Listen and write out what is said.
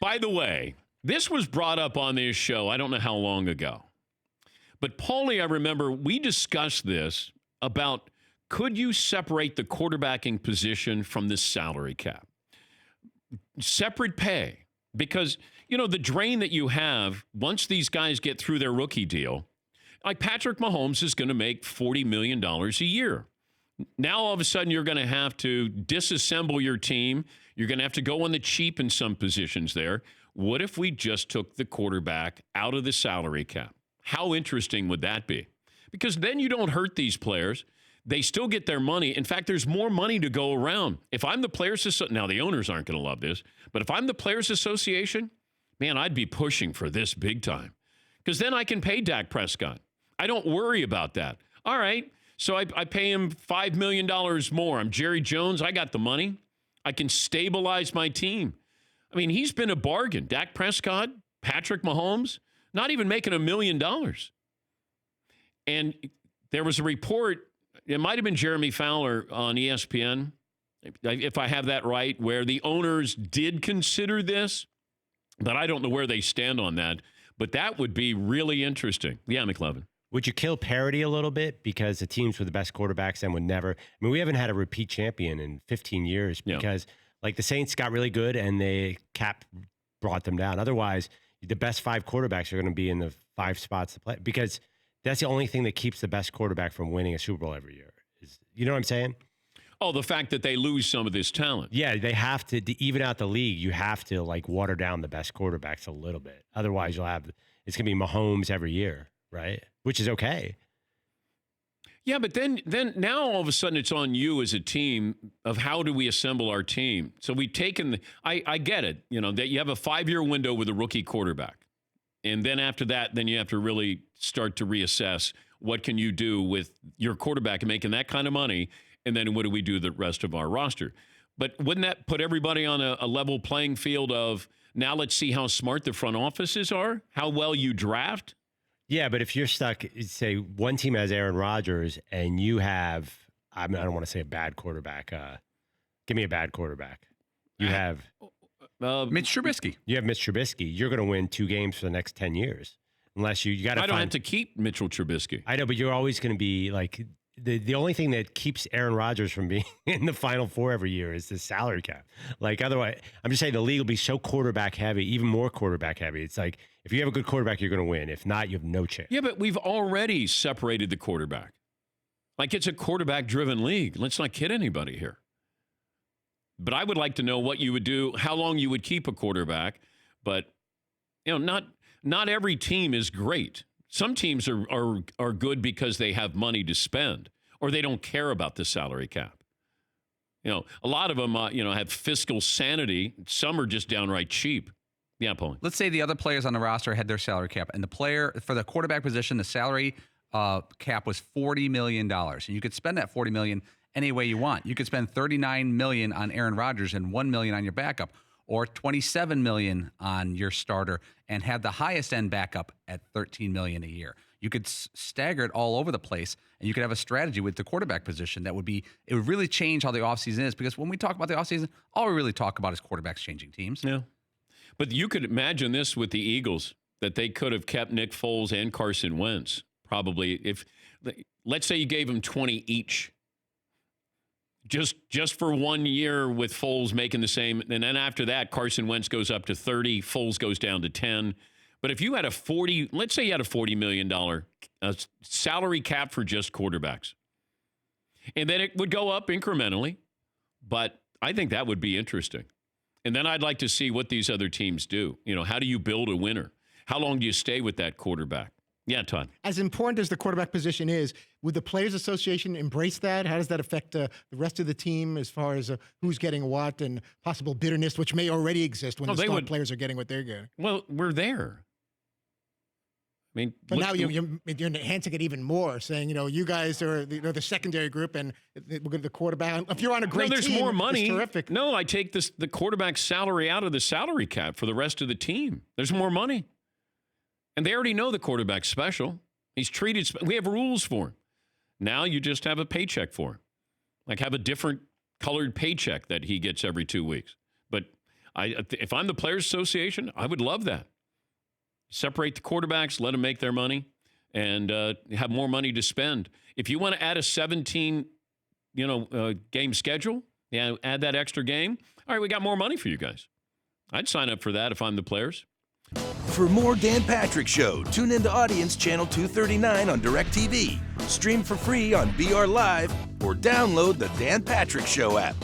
By the way, this was brought up on this show, I don't know how long ago. But Paulie, I remember we discussed this about could you separate the quarterbacking position from the salary cap? Separate pay. Because, the drain that you have once these guys get through their rookie deal, like Patrick Mahomes is going to make $40 million a year. Now, all of a sudden, you're going to have to disassemble your team. You're going to have to go on the cheap in some positions there. What if we just took the quarterback out of the salary cap? How interesting would that be? Because then you don't hurt these players. They still get their money. In fact, there's more money to go around. If I'm the Players Association, now the owners aren't going to love this, but if I'm the Players Association, man, I'd be pushing for this big time. Because then I can pay Dak Prescott. I don't worry about that. All right, so I pay him $5 million more. I'm Jerry Jones. I got the money. I can stabilize my team. I mean, he's been a bargain. Dak Prescott, Patrick Mahomes, not even making $1 million. And there was a report, it might have been Jeremy Fowler on ESPN, if I have that right, where the owners did consider this, but I don't know where they stand on that. But that would be really interesting. Yeah, McLovin. Would you kill parity a little bit because the teams with the best quarterbacks then would never? I mean, we haven't had a repeat champion in 15 years because like the Saints got really good and the cap brought them down. Otherwise, the best 5 quarterbacks are going to be in the 5 spots to play because that's the only thing that keeps the best quarterback from winning a Super Bowl every year. You know what I'm saying? Oh, the fact that they lose some of this talent. Yeah, they have to even out the league. You have to like water down the best quarterbacks a little bit. Otherwise, it's going to be Mahomes every year, right? Which is okay. Yeah, but then now all of a sudden it's on you as a team of how do we assemble our team. So we've taken I get it, that you have a 5-year window with a rookie quarterback. And then after that, then you have to really start to reassess what can you do with your quarterback and making that kind of money. And then what do we do the rest of our roster? But wouldn't that put everybody on a level playing field of now let's see how smart the front offices are, how well you draft? Yeah, but if you're stuck, say one team has Aaron Rodgers and you have, I don't want to say a bad quarterback. Give me a bad quarterback. You have Mitch Trubisky. You have Mitch Trubisky. You're going to win 2 games for the next 10 years. Unless you got to I don't have to keep Mitchell Trubisky. I know, but you're always going to be like, the only thing that keeps Aaron Rodgers from being in the Final Four every year is the salary cap. Like otherwise, I'm just saying the league will be so quarterback heavy, even more quarterback heavy. It's like if you have a good quarterback, you're going to win. If not, you have no chance. Yeah, but we've already separated the quarterback. Like it's a quarterback-driven league. Let's not kid anybody here. But I would like to know what you would do, how long you would keep a quarterback. But not every team is great. Some teams are good because they have money to spend or they don't care about the salary cap. A lot of them, have fiscal sanity. Some are just downright cheap. Yeah, Paul. Let's say the other players on the roster had their salary cap, and the player for the quarterback position, the salary cap was $40 million, and you could spend that $40 million any way you want. You could spend $39 million on Aaron Rodgers and $1 million on your backup, or $27 million on your starter and have the highest end backup at $13 million a year. You could stagger it all over the place, and you could have a strategy with the quarterback position it would really change how the offseason is, because when we talk about the offseason, all we really talk about is quarterbacks changing teams. Yeah. But you could imagine this with the Eagles, that they could have kept Nick Foles and Carson Wentz. Probably if, let's say you gave them 20 each. Just for 1 year with Foles making the same. And then after that, Carson Wentz goes up to 30. Foles goes down to 10. But if you had let's say you had a $40 million salary cap for just quarterbacks. And then it would go up incrementally. But I think that would be interesting. And then I'd like to see what these other teams do. How do you build a winner? How long do you stay with that quarterback? Yeah, Todd. As important as the quarterback position is, would the Players Association embrace that? How does that affect the rest of the team as far as who's getting what and possible bitterness, which may already exist when the star players are getting what they're getting? Well, we're there. I mean, but now you're enhancing it even more, saying, you guys are the secondary group and the quarterback. If you're on a great there's team, more money. It's terrific. No, I take the quarterback's salary out of the salary cap for the rest of the team. There's more money. And they already know the quarterback's special. He's treated, we have rules for him. Now you just have a paycheck for him. Like have a different colored paycheck that he gets every 2 weeks. But If I'm the Players Association, I would love that. Separate the quarterbacks, let them make their money, and have more money to spend. If you want to add a 17, game schedule, add that extra game. All right, we got more money for you guys. I'd sign up for that if I'm the Players. For more Dan Patrick Show, tune into Audience Channel 239 on DirecTV. Stream for free on BR Live or download the Dan Patrick Show app.